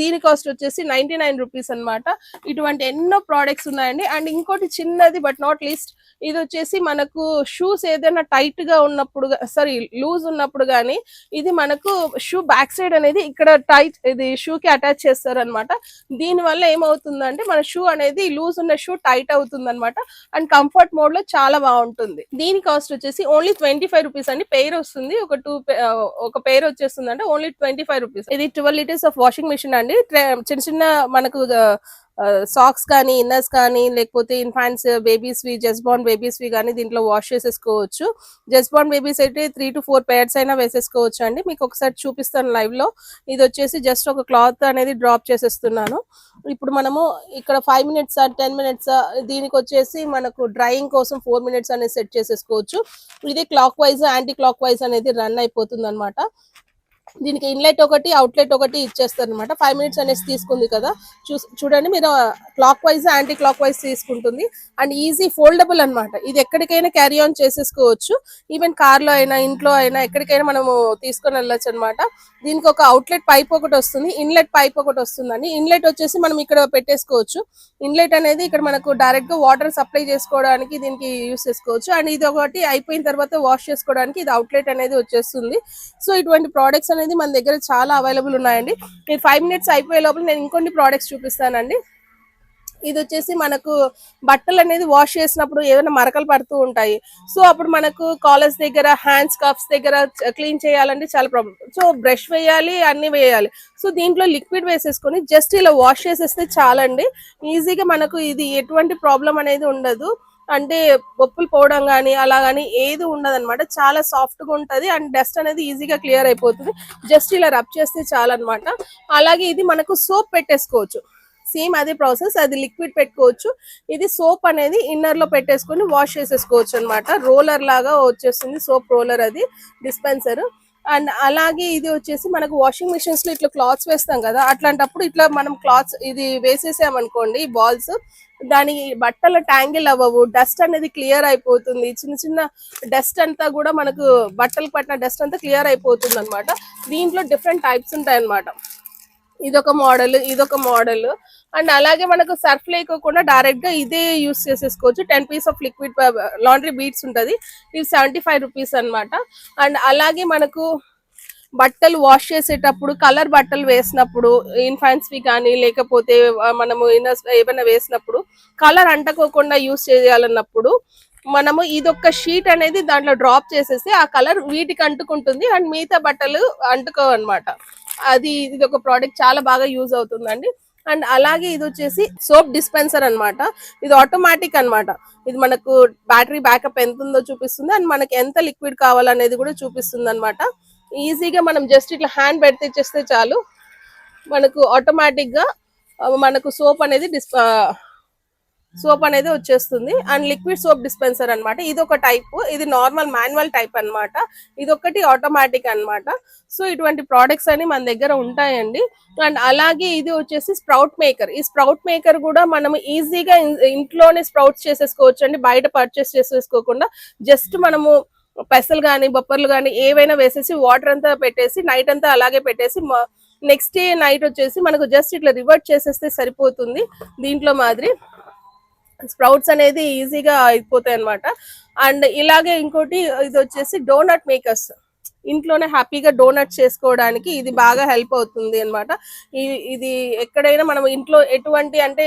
Speaker 1: దీని కాస్ట్ వచ్చేసి 99 రూపీస్ అనమాట. ఇటువంటి ఎన్నో ప్రోడక్ట్స్ ఉన్నాయండి. అండ్ ఇంకోటి చిన్నది బట్ నాట్ లీస్ట్, ఇది వచ్చేసి మనకు షూస్ ఏదైనా టైట్ గా ఉన్నప్పుడు, సారీ లూజ్ ఉన్నప్పుడు కానీ ఇది మనకు షూ బ్యాక్ సైడ్ అనేది ఇక్కడ టైట్, ఇది షూ కి అటాచ్ చేస్తారు అనమాట. దీని వల్ల ఏమవుతుందంటే మన షూ అనేది లూజ్ ఉన్న షూ టైట్ అవుతుంది అనమాట. అండ్ కంఫర్ట్ మోడ్ లో చాలా బాగుంటుంది. దీని కాస్ట్ వచ్చేసి ఓన్లీ 25 రూపీస్ అండి. పెయిర్ వస్తుంది, ఒక పెయిర్ వచ్చేస్తుంది అంటే ఓన్లీ 25 రూపీస్. ఇది 12 లీటర్స్ ఆఫ్ వాషింగ్ మిషన్ అండి. చిన్న చిన్న మనకు సాక్స్ కానీ, ఇన్నర్స్ కానీ, లేకపోతే ఇన్ఫాంట్స్ బేబీస్ వి, జస్ట్ బార్న్ బేబీస్ వి కానీ దీంట్లో వాష్ చేసేసుకోవచ్చు. జస్ట్ బార్న్ బేబీస్ అయితే 3 to 4 పేర్స్ అయినా వేసేసుకోవచ్చు అండి. మీకు ఒకసారి చూపిస్తాను లైవ్ లో. ఇది వచ్చేసి జస్ట్ ఒక క్లాత్ అనేది డ్రాప్ చేసేస్తున్నాను. ఇప్పుడు మనము ఇక్కడ 5 మినిట్స్ 10 మినిట్స్, దీనికి వచ్చేసి మనకు డ్రైయింగ్ కోసం 4 మినిట్స్ అనేది సెట్ చేసేసుకోవచ్చు. ఇది clock wise, anti clock wise అనేది రన్ అయిపోతుంది అనమాట. దీనికి ఇన్లెట్ ఒకటి, అవుట్లెట్ ఒకటి ఇచ్చేస్తారు అనమాట. 5 మినిట్స్ అనేసి తీసుకుంది కదా, చూడండి మీరు, clock wise anti clock wise తీసుకుంటుంది. అండ్ ఈజీ ఫోల్డబుల్ అనమాట. ఇది ఎక్కడికైనా క్యారీ ఆన్ చేసేసుకోవచ్చు. ఈవెన్ కార్ లో అయినా, ఇంట్లో అయినా, ఎక్కడికైనా మనము తీసుకొని వెళ్ళొచ్చు అనమాట. దీనికి ఒక అవుట్లెట్ పైప్ ఒకటి వస్తుంది, ఇన్లెట్ పైప్ ఒకటి వస్తుందండి. ఇన్లెట్ వచ్చేసి మనం ఇక్కడ పెట్టేసుకోవచ్చు. ఇన్లెట్ అనేది ఇక్కడ మనకు డైరెక్ట్ గా వాటర్ సప్లై చేసుకోవడానికి దీనికి యూస్ చేసుకోవచ్చు. అండ్ ఇది ఒకటి అయిపోయిన తర్వాత వాష్ చేసుకోవడానికి ఇది అవుట్లెట్ అనేది వచ్చేస్తుంది. సో ఇటువంటి ప్రోడక్ట్స్ అనేది మన దగ్గర చాలా అవైలబుల్ ఉన్నాయండి. మీరు 5 మినిట్స్ అయిపోయే లోపల నేను ఇంకొన్ని ప్రోడక్ట్స్ చూపిస్తానండి. ఇది వచ్చేసి మనకు బట్టలు అనేది వాష్ చేసినప్పుడు ఏమైనా మరకలు పడుతూ ఉంటాయి. సో అప్పుడు మనకు కాలర్స్ దగ్గర, హ్యాండ్స్ కఫ్స్ దగ్గర క్లీన్ చేయాలంటే చాలా ప్రాబ్లం. సో బ్రష్ వేయాలి, అన్ని వేయాలి. సో దీంట్లో లిక్విడ్ వేసేసుకొని జస్ట్ ఇలా వాష్ చేసేస్తే చాలండి. ఈజీగా మనకు ఇది ఎటువంటి ప్రాబ్లం అనేది ఉండదు. అంటే బొప్పులు పోవడం కానీ అలా కానీ ఏది ఉండదు అనమాట. చాలా సాఫ్ట్ గా ఉంటది. అండ్ డస్ట్ అనేది ఈజీగా క్లియర్ అయిపోతుంది. జస్ట్ ఇలా రబ్ చేస్తే చాలన్నమాట. అలాగే ఇది మనకు సోప్ పెట్టేసుకోవచ్చు, సేమ్ అదే ప్రాసెస్. అది లిక్విడ్ పెట్టుకోవచ్చు. ఇది సోప్ అనేది ఇన్నర్ లో పెట్టేసుకొని వాష్ చేసేసుకోవచ్చు అనమాట. రోలర్ లాగా వచ్చేస్తుంది, సోప్ రోలర్, అది డిస్పెన్సర్. అండ్ అలాగే ఇది వచ్చేసి మనకు వాషింగ్ మిషన్స్ లో ఇట్లా క్లాత్స్ వేస్తాం కదా, అట్లాంటప్పుడు ఇట్లా మనం క్లాత్స్ ఇది వేసేసామనుకోండి, బాల్స్, దాని బట్టల ట్యాంగిల్ అవ్వవు, డస్ట్ అనేది క్లియర్ అయిపోతుంది. చిన్న చిన్న డస్ట్ అంతా కూడా మనకు బట్టలు పట్టిన డస్ట్ అంతా క్లియర్ అయిపోతుంది అనమాట. దీంట్లో డిఫరెంట్ టైప్స్ ఉంటాయి అనమాట. ఇదొక మోడల్, ఇదొక మోడల్. అండ్ అలాగే మనకు సర్ఫ్ లేకోకుండా డైరెక్ట్ గా ఇదే యూస్ చేసేసుకోవచ్చు. 10 piece of liquid laundry beads ఉంటది. ఇది 75 రూపీస్ అనమాట. అండ్ అలాగే మనకు బట్టలు వాష్ చేసేటప్పుడు కలర్ బట్టలు వేసినప్పుడు ఇన్ఫాన్స్వి కానీ లేకపోతే మనము ఏమైనా వేసినప్పుడు కలర్ అంటకోకుండా యూస్ చేయాలన్నప్పుడు మనము ఇదొక షీట్ అనేది దాంట్లో డ్రాప్ చేసేసి ఆ కలర్ వీటికి అంటుకుంటుంది అండ్ మిగతా బట్టలు అంటుకోవన్నమాట. ఇది ఒక ప్రోడక్ట్ చాలా బాగా యూజ్ అవుతుందండి. అండ్ అలాగే ఇది వచ్చేసి సోప్ డిస్పెన్సర్ అన్నమాట. ఇది ఆటోమేటిక్ అన్నమాట. ఇది మనకు బ్యాటరీ బ్యాకప్ ఎంత ఉందో చూపిస్తుంది అండ్ మనకి ఎంత లిక్విడ్ కావాలనేది కూడా చూపిస్తుంది అనమాట. ఈజీగా మనం జస్ట్ ఇట్లా హ్యాండ్ పెడితే చేస్తే చాలు మనకు ఆటోమేటిక్ గా మనకు సోప్ అనేది వచ్చేస్తుంది. అండ్ లిక్విడ్ సోప్ డిస్పెన్సర్ అన్నమాట. ఇది ఒక టైప్, ఇది నార్మల్ మాన్యువల్ టైప్ అన్నమాట. ఇది ఒకటి ఆటోమేటిక్ అన్నమాట. సో ఇటువంటి ప్రోడక్ట్స్ అని మన దగ్గర ఉంటాయండి. అండ్ అలాగే ఇది వచ్చేసి స్ప్రౌట్ మేకర్. ఈ స్ప్రౌట్ మేకర్ కూడా మనం ఈజీగా ఇంట్లోనే స్ప్రౌట్స్ చేసేసుకోవచ్చు అండి, బయట పర్చేస్ చేసేసుకోకుండా. జస్ట్ మనము పెసలు కానీ బొప్పర్లు కానీ ఏవైనా వేసేసి వాటర్ అంతా పెట్టేసి నైట్ అంతా అలాగే పెట్టేసి నెక్స్ట్ డే నైట్ వచ్చేసి మనకు జస్ట్ ఇట్లా రివర్ట్ చేసేస్తే సరిపోతుంది. దీంట్లో మాదిరి స్ప్రౌట్స్ అనేది ఈజీగా అయిపోతాయి అనమాట. అండ్ ఇలాగే ఇంకోటి ఇది వచ్చేసి డోనట్ మేకర్స్. ఇంట్లోనే హ్యాపీగా డోనట్స్ చేసుకోవడానికి ఇది బాగా హెల్ప్ అవుతుంది అనమాట. ఇది ఎక్కడైనా మనం ఇంట్లో ఎటువంటి అంటే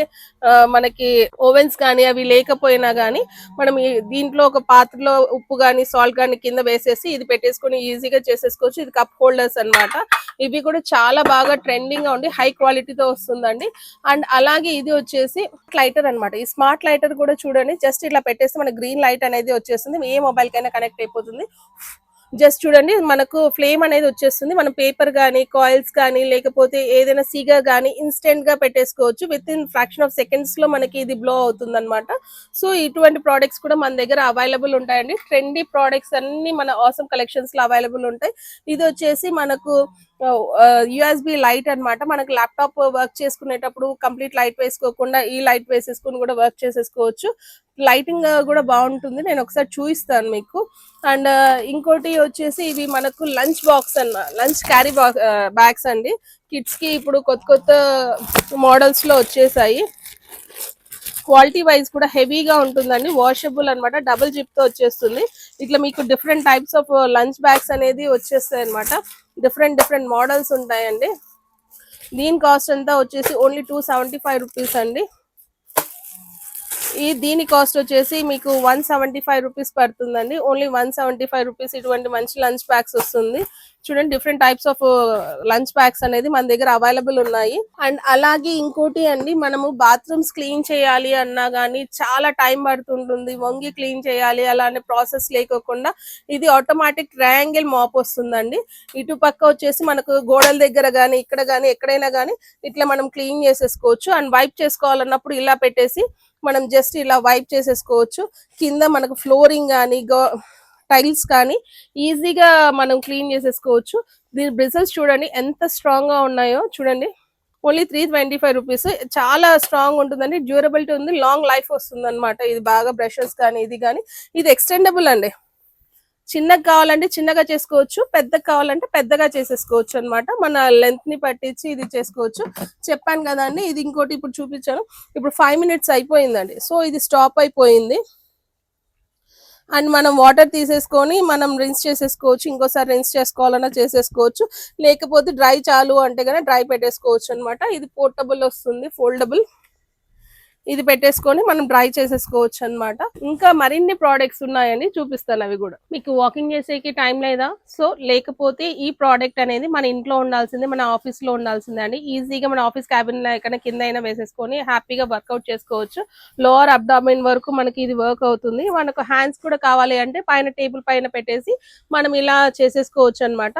Speaker 1: మనకి ఓవెన్స్ కానీ అవి లేకపోయినా కానీ మనం దీంట్లో ఒక పాత్రలో ఉప్పు కానీ సాల్ట్ కానీ కింద వేసేసి ఇది పెట్టేసుకొని ఈజీగా చేసేసుకోవచ్చు. ఇది కప్ హోల్డర్స్ అన్నమాట. ఇవి కూడా చాలా బాగా ట్రెండింగ్ గా ఉండి హై క్వాలిటీతో వస్తుందండి. అండ్ అలాగే ఇది వచ్చేసి లైటర్ అన్నమాట. ఈ స్మార్ట్ లైటర్ కూడా చూడండి, జస్ట్ ఇట్లా పెట్టేస్తే మన గ్రీన్ లైట్ అనేది వచ్చేస్తుంది. ఏ మొబైల్ కైనా కనెక్ట్ అయిపోతుంది. జస్ట్ చూడండి మనకు ఫ్లేమ్ అనేది వచ్చేస్తుంది. మనం పేపర్ కానీ కాయిల్స్ కానీ లేకపోతే ఏదైనా సీగా కానీ ఇన్స్టెంట్ గా పెట్టేసుకోవచ్చు. With in fraction of seconds లో మనకి ఇది బ్లో అవుతుంది అనమాట. సో ఇటువంటి ప్రోడక్ట్స్ కూడా మన దగ్గర అవైలబుల్ ఉంటాయండి. ట్రెండీ ప్రోడక్ట్స్ అన్ని మన ఆసమ్ కలెక్షన్స్ లో అవైలబుల్ ఉంటాయి. ఇది వచ్చేసి మనకు యూఎస్బి లైట్ అన్నమాట. మనకు ల్యాప్టాప్ వర్క్ చేసుకునేటప్పుడు కంప్లీట్ లైట్ వేసుకోకుండా ఈ లైట్ వేసేసుకుని కూడా వర్క్ చేసేసుకోవచ్చు. లైటింగ్ కూడా బాగుంటుంది, నేను ఒకసారి చూపిస్తాను మీకు. అండ్ ఇంకోటి వచ్చేసి ఇవి మనకు lunch box lunch carry bags అండి. కిడ్స్ కి ఇప్పుడు కొత్త కొత్త మోడల్స్ లో వచ్చేసాయి. క్వాలిటీ వైజ్ కూడా హెవీగా ఉంటుందండి. వాషబుల్ అన్నమాట. డబుల్ జిప్ తో వచ్చేస్తుంది. ఇట్లా మీకు different types of lunch bags అనేది వచ్చేస్తాయి అనమాట. డిఫరెంట్ మోడల్స్ ఉంటాయండి. దీని కాస్ట్ అంతా వచ్చేసి ఓన్లీ 275 రూపీస్ అండి. దీని కాస్ట్ వచ్చేసి మీకు 175 రూపీస్ పడుతుందండి. ఓన్లీ 175 రూపీస్ ఇటువంటి మంచి లంచ్ బ్యాగ్స్ వస్తుంది. చూడండి different types of lunch bags అనేది మన దగ్గర అవైలబుల్ ఉన్నాయి. అండ్ అలాగే ఇంకోటి అండి, మనము బాత్రూమ్స్ క్లీన్ చేయాలి అన్నా గానీ చాలా టైం పడుతుంటుంది. వంగి క్లీన్ చేయాలి అలానే ప్రాసెస్ లేకోకుండా ఇది ఆటోమేటిక్ ట్రయాంగిల్ మాప్ వస్తుందండి. ఇటు పక్క వచ్చేసి మనకు గోడల దగ్గర గానీ ఇక్కడ గానీ ఎక్కడైనా గానీ ఇట్లా మనం క్లీన్ చేసేసుకోవచ్చు. అండ్ వైప్ చేసుకోవాలన్నప్పుడు ఇలా పెట్టేసి మనం జస్ట్ ఇలా వైప్ చేసేసుకోవచ్చు. కింద మనకు ఫ్లోరింగ్ కానీ టైల్స్ కానీ ఈజీగా మనం క్లీన్ చేసేసుకోవచ్చు. దీని బ్రిజల్స్ చూడండి ఎంత స్ట్రాంగ్ గా ఉన్నాయో చూడండి. Only 325 rupees. చాలా స్ట్రాంగ్ ఉంటుందండి, డ్యూరబిలిటీ ఉంది, లాంగ్ లైఫ్ వస్తుంది అనమాట. ఇది బాగా బ్రషెస్ కానీ ఇది కానీ. ఇది ఎక్స్టెండబుల్ అండి. చిన్నగా కావాలంటే చిన్నగా చేసుకోవచ్చు, పెద్దగా కావాలంటే పెద్దగా చేసేసుకోవచ్చు అనమాట. మన లెంత్ ని పట్టించి ఇది చేసుకోవచ్చు. చెప్పాను కదండి, ఇది ఇంకోటి ఇప్పుడు చూపించాను. ఇప్పుడు 5 minutes అయిపోయిందండి. సో ఇది స్టాప్ అయిపోయింది. అండ్ మనం వాటర్ తీసేసుకొని మనం రిన్స్ చేసేసుకోవచ్చు. ఇంకోసారి రిన్స్ చేసుకోవాలన్నా చేసేసుకోవచ్చు. లేకపోతే డ్రై చాలు అంటే కనుక డ్రై పెట్టేసుకోవచ్చు అనమాట. ఇది పోర్టబుల్ వస్తుంది, ఫోల్డబుల్. ఇది పెట్టేసుకొని మనం డ్రై చేసేసుకోవచ్చు అనమాట. ఇంకా మరిన్ని ప్రోడక్ట్స్ ఉన్నాయండి, చూపిస్తాను. అవి కూడా మీకు వాకింగ్ చేసేకి టైం లేదా, సో లేకపోతే ఈ ప్రోడక్ట్ అనేది మన ఇంట్లో ఉండాల్సిందే, మన ఆఫీస్ లో ఉండాల్సిందే అండి. ఈజీగా మన ఆఫీస్ క్యాబిన్ ఎక్కడ కింద అయినా వేసేసుకొని హ్యాపీగా వర్కౌట్ చేసుకోవచ్చు. లోవర్ అబ్డామిన్ వరకు మనకి ఇది వర్క్ అవుతుంది. మనకు హ్యాండ్స్ కూడా కావాలి అంటే పైన టేబుల్ పైన పెట్టేసి మనం ఇలా చేసేసుకోవచ్చు అనమాట.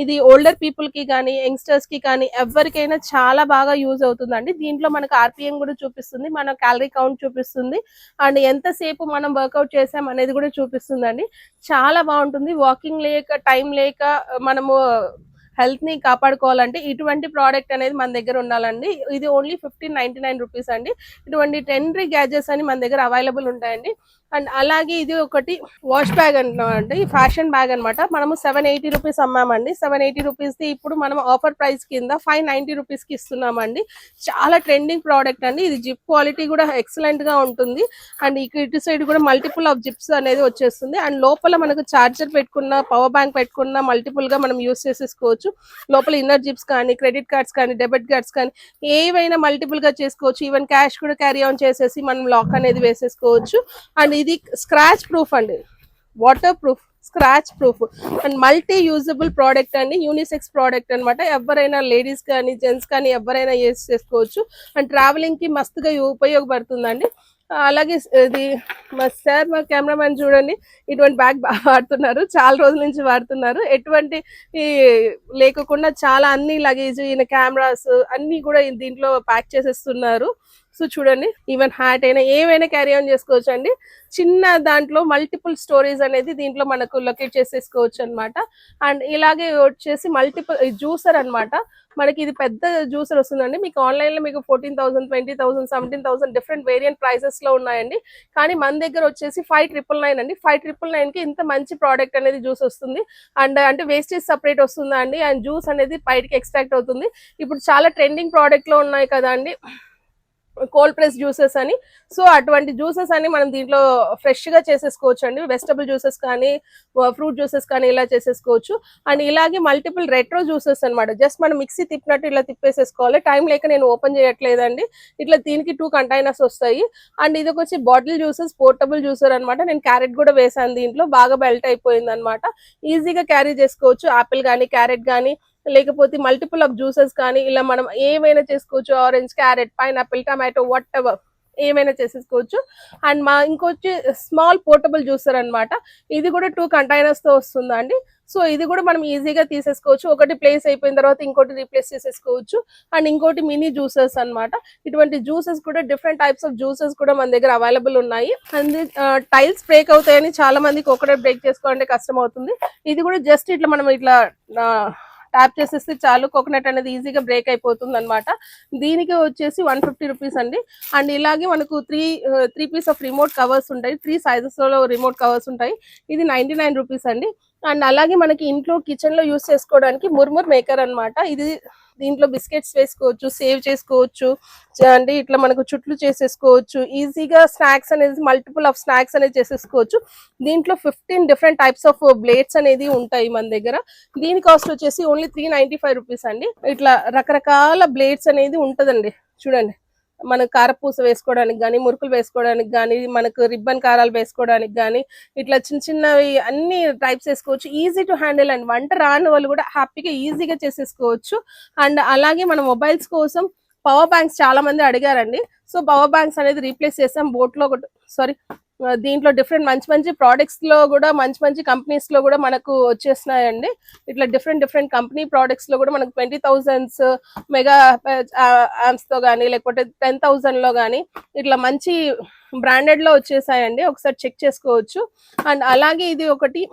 Speaker 1: ఇది ఓల్డర్ పీపుల్ కి కానీ యంగ్స్టర్స్ కి కానీ ఎవరికైనా చాలా బాగా యూజ్ అవుతుందండి. దీంట్లో మనకు ఆర్పిఎం కూడా చూపిస్తుంది, మన క్యాలరీ కౌంట్ చూపిస్తుంది, అండ్ ఎంతసేపు మనం వర్కౌట్ చేసాం అనేది కూడా చూపిస్తుందండి. చాలా బాగుంటుంది. వాకింగ్ లేక టైం లేక మనము హెల్త్ ని కాపాడుకోవాలంటే ఇటువంటి ప్రోడక్ట్ అనేది మన దగ్గర ఉండాలండి. ఇది ఓన్లీ 1599 రూపీస్ అండి. ఇటువంటి 10 గ్యాజెట్స్ అని మన దగ్గర అవైలబుల్ ఉంటాయండి. అండ్ అలాగే ఇది ఒకటి వాష్ బ్యాగ్ అంటున్నామండి, ఈ ఫ్యాషన్ బ్యాగ్ అనమాట. మనము 780 రూపీస్ అమ్మామండి. 780 రూపీస్ ది ఇప్పుడు మనం ఆఫర్ ప్రైస్ కింద 590 రూపీస్ కి ఇస్తున్నామండి. చాలా ట్రెండింగ్ ప్రోడక్ట్ అండి. ఇది జిప్ క్వాలిటీ కూడా ఎక్సలెంట్ గా ఉంటుంది. అండ్ ఇటు సైడ్ కూడా మల్టిపుల్ ఆఫ్ జిప్స్ అనేది వచ్చేస్తుంది. అండ్ లోపల మనకు చార్జర్ పెట్టుకున్న, పవర్ బ్యాంక్ పెట్టుకున్న మల్టిపుల్ గా మనం యూస్ చేసేసుకోవచ్చు. లోపల ఇన్నర్ జిప్స్ కానీ, క్రెడిట్ కార్డ్స్ కానీ, డెబిట్ కార్డ్స్ కానీ ఏవైనా మల్టిపుల్ గా చేసుకోవచ్చు. ఈవెన్ క్యాష్ కూడా క్యారీ ఆన్ చేసేసి మనం లాక్ అనేది వేసేసుకోవచ్చు. అండ్ ఇది స్క్రాచ్ ప్రూఫ్ అండి, water proof, scratch proof and multi usable product అండి. యూనిసెక్స్ ప్రోడక్ట్ అనమాట. ఎవరైనా లేడీస్ కానీ జెంట్స్ కానీ ఎవరైనా యూస్ చేసుకోవచ్చు. అండ్ ట్రావెలింగ్ కి మస్తుగా ఉపయోగపడుతుందండి. అలాగే ఇది మా సార్, మా కెమెరామెన్ చూడండి, ఇటువంటి బ్యాగ్ బాగా వాడుతున్నారు, చాలా రోజుల నుంచి వాడుతున్నారు. ఎటువంటి లేకుండా చాలా అన్ని లగేజ్, ఈయన కెమెరాస్ అన్ని కూడా దీంట్లో ప్యాక్ చేసేస్తున్నారు. సో చూడండి, ఈవెన్ హ్యాట్ అయినా ఏవైనా క్యారీ ఆన్ చేసుకోవచ్చు అండి. చిన్న దాంట్లో మల్టిపుల్ స్టోరీస్ అనేది దీంట్లో మనకు లొకేట్ చేసేసుకోవచ్చు అనమాట. అండ్ ఇలాగే వచ్చేసి మల్టిపుల్ జ్యూసర్ అనమాట. మనకి ఇది పెద్ద జ్యూసర్ వస్తుందండి. మీకు ఆన్లైన్ లో మీకు 14,000, 20,000, 17,000 డిఫరెంట్ వేరియంట్ ప్రైసెస్ లో ఉన్నాయండి. కానీ మన దగ్గర వచ్చేసి 5,999 అండి. 5,999 కి ఇంత మంచి ప్రోడక్ట్ అనేది జ్యూస్ వస్తుంది. అండ్ అంటే వేస్టేజ్ సపరేట్ వస్తుందా అండి, అండ్ జ్యూస్ అనేది బయటికి ఎక్స్ట్రాక్ట్ అవుతుంది. ఇప్పుడు చాలా ట్రెండింగ్ ప్రోడక్ట్ లో ఉన్నాయి కదా అండి కోల్డ్ ప్రెస్ జ్యూసెస్ అని. సో అటువంటి జ్యూసెస్ అని మనం దీంట్లో ఫ్రెష్ గా చేసేసుకోవచ్చు అండి. వెజిటబుల్ జ్యూసెస్ కానీ, ఫ్రూట్ జ్యూసెస్ కానీ ఇలా చేసేసుకోవచ్చు. అండ్ ఇలాగే మల్టిపుల్ రెట్రో జ్యూసెస్ అనమాట. జస్ట్ మనం మిక్సీ తిప్పినట్టు ఇలా తిప్పేసేసుకోవాలి. టైం లేక నేను ఓపెన్ చేయట్లేదండి. ఇట్లా దీనికి 2 కంటైనర్స్ వస్తాయి. అండ్ ఇది వచ్చి బాటిల్ జ్యూసెస్, పోర్టబుల్ జ్యూసర్ అనమాట. నేను క్యారెట్ కూడా వేసాను దీంట్లో, బాగా బెల్ట్ అయిపోయింది అనమాట. ఈజీగా క్యారీ చేసుకోవచ్చు. ఆపిల్ కానీ, క్యారెట్ కానీ, లేకపోతే మల్టిపుల్ ఆఫ్ జ్యూసెస్ కానీ ఇలా మనం ఏమైనా చేసుకోవచ్చు. Orange, carrot, pineapple, tomato, what ever ఏమైనా చేసేసుకోవచ్చు. అండ్ ఇంకొచ్చి స్మాల్ పోర్టబుల్ జ్యూసర్ అనమాట. ఇది కూడా 2 కంటైనర్స్ తో వస్తుందండి. సో ఇది కూడా మనం ఈజీగా తీసేసుకోవచ్చు. ఒకటి ప్లేస్ అయిపోయిన తర్వాత ఇంకోటి రీప్లేస్ చేసేసుకోవచ్చు. అండ్ ఇంకోటి మినీ జ్యూసెస్ అనమాట. ఇటువంటి జ్యూసెస్ కూడా డిఫరెంట్ టైప్స్ ఆఫ్ జ్యూసెస్ కూడా మన దగ్గర అవైలబుల్ ఉన్నాయి. అండ్ టైల్స్ బ్రేక్ అవుతాయని చాలా మందికి ఒకటే బ్రేక్ చేసుకోవాలంటే కష్టం అవుతుంది. ఇది కూడా జస్ట్ ఇట్లా మనం ఇట్లా ట్యాప్ చేసేస్తే చాలు, కోకోనట్ అనేది ఈజీగా బ్రేక్ అయిపోతుంది అనమాట. దీనికి వచ్చేసి 150 రూపీస్ అండి. అండ్ ఇలాగే మనకు three piece of remote covers ఉంటాయి. 3 సైజెస్ లో రిమోట్ కవర్స్ ఉంటాయి. ఇది 99 రూపీస్ అండి. అండ్ అలాగే మనకి ఇంట్లో కిచెన్ లో యూస్ చేసుకోవడానికి ముర్ముర్ మేకర్ అనమాట. ఇది దీంట్లో బిస్కెట్స్ వేసుకోవచ్చు, సేవ్ చేసుకోవచ్చు అండి. ఇట్లా మనకు చుట్లు చేసేసుకోవచ్చు. ఈజీగా స్నాక్స్ అనేది మల్టిపుల్ ఆఫ్ స్నాక్స్ అనేది చేసేసుకోవచ్చు. దీంట్లో 15 డిఫరెంట్ టైప్స్ ఆఫ్ బ్లేడ్స్ అనేది ఉంటాయి మన దగ్గర. దీని కాస్ట్ వచ్చేసి ఓన్లీ 395 రూపీస్ అండి. ఇట్లా రకరకాల బ్లేడ్స్ అనేది ఉంటదండి. చూడండి, మనకు కారపూస వేసుకోవడానికి కానీ, మురుకులు వేసుకోవడానికి కానీ, మనకు రిబ్బన్ కారాలు వేసుకోవడానికి కానీ, ఇట్లా చిన్న చిన్నవి అన్ని టైప్స్ వేసుకోవచ్చు. ఈజీ టు హ్యాండిల్ అండ్ వంట రాని వాళ్ళు కూడా హ్యాపీగా ఈజీగా చేసేసుకోవచ్చు. అండ్ అలాగే మన మొబైల్స్ కోసం పవర్ బ్యాంక్స్ చాలా మంది అడిగారండి. సో పవర్ బ్యాంక్స్ అనేది రీప్లేస్ చేసాం. దీంట్లో డిఫరెంట్ మంచి మంచి ప్రోడక్ట్స్ లో కూడా, మంచి మంచి కంపెనీస్ లో కూడా మనకు వచ్చేస్తున్నాయండి. ఇట్లా డిఫరెంట్ కంపెనీ ప్రోడక్ట్స్ లో కూడా మనకు 20,000 మెగా ఆంప్స్ తో కానీ, లేకపోతే 10,000 లో కానీ ఇట్లా మంచి బ్రాండెడ్ లో వచ్చేసాయండి. ఒకసారి చెక్ చేసుకోవచ్చు. అండ్ అలాగే ఇది ఒకటి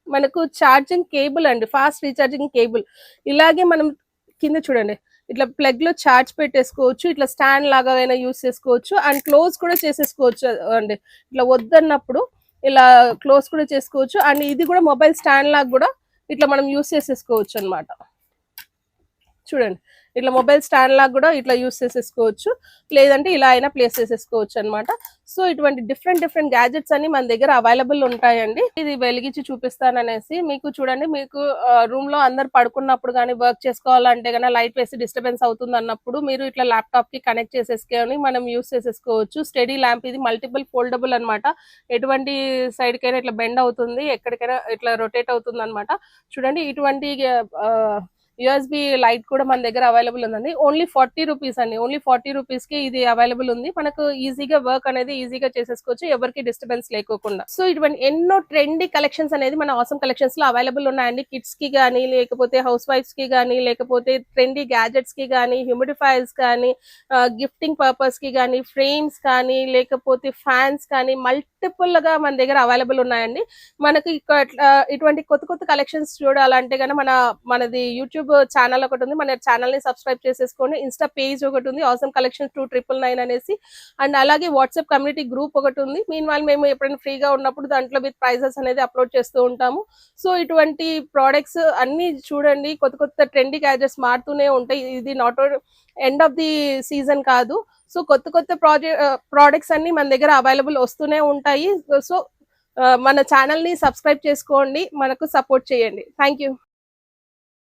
Speaker 1: మనకు ఛార్జింగ్ కేబుల్ అండి, ఫాస్ట్ రీఛార్జింగ్ కేబుల్. ఇలాగే మనం కింద చూడండి, ఇట్లా ప్లగ్ లో ఛార్జ్ పెట్టేసుకోవచ్చు. ఇట్లా స్టాండ్ లాగా అయినా యూస్ చేసుకోవచ్చు. అండ్ క్లోజ్ కూడా చేసేసుకోవచ్చు అండి. ఇట్లా వద్దన్నప్పుడు ఇలా క్లోజ్ కూడా చేసుకోవచ్చు. అండ్ ఇది కూడా మొబైల్ స్టాండ్ లాగా కూడా ఇట్లా మనం యూస్ చేసేసుకోవచ్చు అనమాట. చూడండి, ఇట్లా మొబైల్ స్టాండ్ లాగా కూడా ఇట్లా యూస్ చేసేసుకోవచ్చు, లేదంటే ఇలా అయినా ప్లేస్ చేసేసుకోవచ్చు అనమాట. సో ఇటువంటి డిఫరెంట్ గ్యాజెట్స్ అన్ని మన దగ్గర అవైలబుల్ ఉంటాయండి. ఇది వెలిగించి చూపిస్తాననేసి మీకు చూడండి, మీకు రూమ్ లో అందరు పడుకున్నప్పుడు కానీ, వర్క్ చేసుకోవాలంటే కానీ, లైట్ వేసి డిస్టర్బెన్స్ అవుతుంది అన్నప్పుడు మీరు ఇట్లా ల్యాప్టాప్ కి కనెక్ట్ చేసేసుకొని మనం యూస్ చేసేసుకోవచ్చు. స్టడీ ల్యాంప్, ఇది మల్టిపుల్ ఫోల్డబుల్ అనమాట. ఎటువంటి సైడ్ కైనా ఇట్లా బెండ్ అవుతుంది, ఎక్కడికైనా ఇట్లా రొటేట్ అవుతుంది అనమాట. చూడండి, ఇటువంటి యూఎస్బి లైట్ కూడా మన దగ్గర అవైలబుల్ ఉందండి. ఓన్లీ 40 రూపీస్ అండి. ఓన్లీ 40 రూపీస్ కి ఇది అవైలబుల్ ఉంది. మనకు ఈజీగా వర్క్ అనేది ఈజీగా చేసేసుకోవచ్చు, ఎవరికి డిస్టర్బెన్స్ లేకోకుండా. సో ఇటువంటి ఎన్నో ట్రెండీ కలెక్షన్స్ అనేది మన ఆసమ్ కలెక్షన్స్ లో అవైలబుల్ ఉన్నాయండి. కిడ్స్ కి కానీ, లేకపోతే హౌస్ వైఫ్స్ కి కానీ, లేకపోతే ట్రెండీ గ్యాజెట్స్ కి కానీ, హ్యూమిడిఫైర్స్ కానీ, గిఫ్టింగ్ పర్పస్ కి కానీ, ఫ్రేమ్స్ కానీ, లేకపోతే ఫ్యాన్స్ కానీ, మల్టిపుల్ గా మన దగ్గర అవైలబుల్ ఉన్నాయండి. మనకి ఇటువంటి కొత్త కలెక్షన్స్ చూడాలంటే కనుక మనది యూట్యూబ్ యూట్యూబ్ ఛానల్ ఒకటి ఉంది, మన ఛానల్ ని సబ్స్క్రైబ్ చేసేసుకోండి. ఇన్స్టా పేజ్ ఒకటి ఉంది, ఆసమ్ కలెక్షన్స్ 2999 అనేసి. అండ్ అలాగే వాట్సాప్ కమ్యూనిటీ గ్రూప్ ఒకటి ఉంది. మీన్ వాళ్ళు మేము ఎప్పుడైనా ఫ్రీగా ఉన్నప్పుడు దాంట్లో విత్ ప్రైజెస్ అనేది అప్లోడ్ చేస్తూ ఉంటాము. సో ఇటువంటి ప్రోడక్ట్స్ అన్ని చూడండి, కొత్త కొత్త ట్రెండీ గ్యాజెట్స్ మారుతూనే ఉంటాయి. ఇది not end of the season కాదు. సో కొత్త కొత్త ప్రోడక్ట్స్ అన్ని మన దగ్గర అవైలబుల్ వస్తూనే ఉంటాయి. సో మన ఛానల్ ని సబ్స్క్రైబ్ చేసుకోండి, మనకు సపోర్ట్ చేయండి. Thank you.